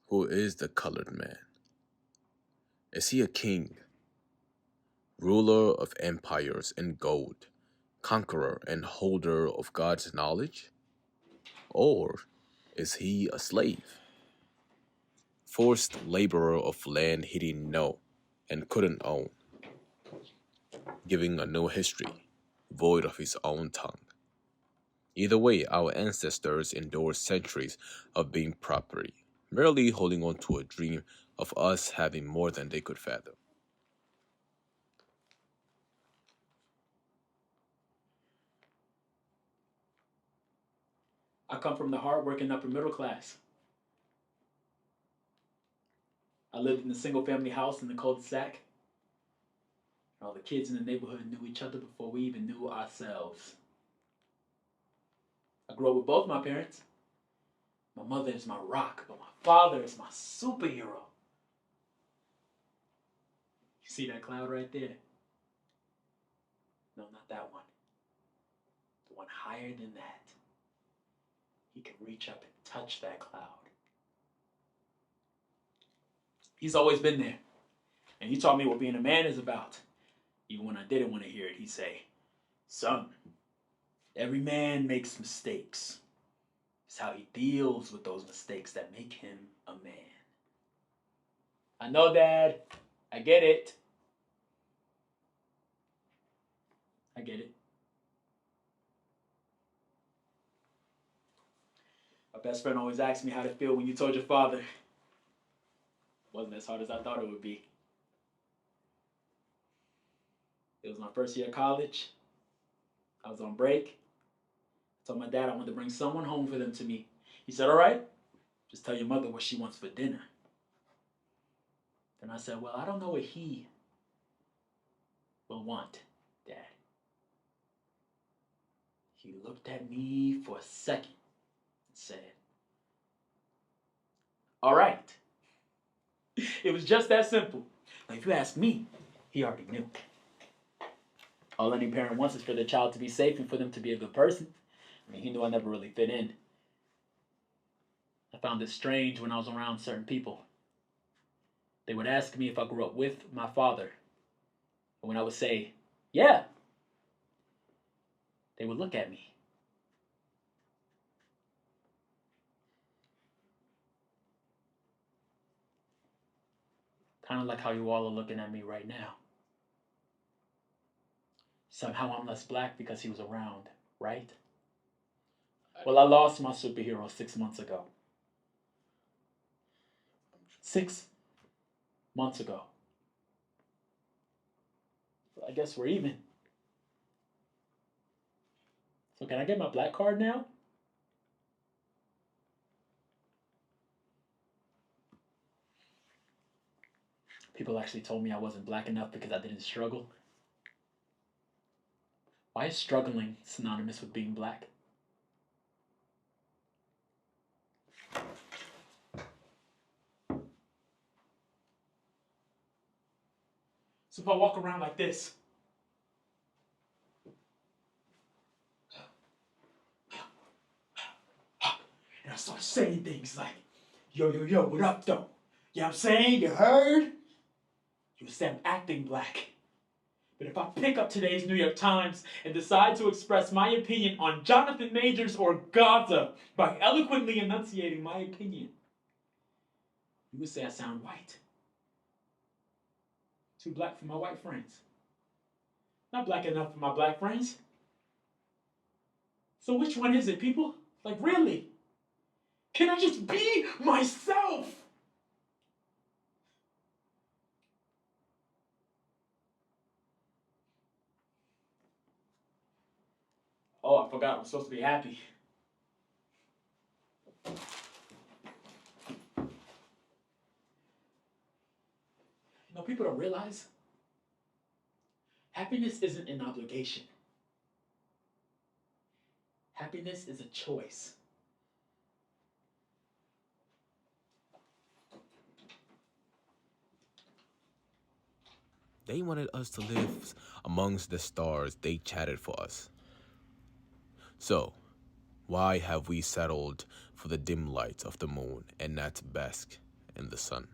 Who is the colored man? Is he a king, ruler of empires and gold, conqueror and holder of God's knowledge? Or is he a slave, forced laborer of land he didn't know and couldn't own, giving a new history, void of his own tongue? Either way, our ancestors endured centuries of being property, merely holding on to a dream of us having more than they could fathom. I come from the hardworking upper middle class. I lived in a single family house in the cul-de-sac. All the kids in the neighborhood knew each other before we even knew ourselves. I grew up with both my parents. My mother is my rock, but my father is my superhero. You see that cloud right there? No, not that one. The one higher than that. He can reach up and touch that cloud. He's always been there. And he taught me what being a man is about. Even when I didn't want to hear it, he'd say, "Son, every man makes mistakes. It's how he deals with those mistakes that make him a man." I know, Dad. I get it. I get it. My best friend always asked me how to feel when you told your father. It wasn't as hard as I thought it would be. It was my first year of college. I was on break. I told my dad I wanted to bring someone home for them to meet. He said, "All right, just tell your mother what she wants for dinner." Then I said, "Well, I don't know what he will want, Dad." He looked at me for a second and said, "All right." It was just that simple. Now, if you ask me, he already knew. All any parent wants is for their child to be safe and for them to be a good person. I mean, he knew I never really fit in. I found it strange when I was around certain people. They would ask me if I grew up with my father. And when I would say, "Yeah," they would look at me. Kind of like how you all are looking at me right now. Somehow I'm less black because he was around, right? Well, I lost my superhero 6 months ago. 6 months ago. I guess we're even. So can I get my black card now? People actually told me I wasn't black enough because I didn't struggle. Why is struggling synonymous with being black? So if I walk around like this, and I start saying things like, "Yo, yo, yo, what up, though?" You know what I'm saying? You heard? You would say I'm acting black. But if I pick up today's New York Times and decide to express my opinion on Jonathan Majors or Gaza by eloquently enunciating my opinion, you would say I sound white. Too black for my white friends. Not black enough for my black friends. So which one is it, people? Like, really? Can I just be myself? Oh, I forgot. I'm supposed to be happy. You know, people don't realize happiness isn't an obligation. Happiness is a choice. They wanted us to live amongst the stars they chatted for us. So, why have we settled for the dim light of the moon and not bask in the sun.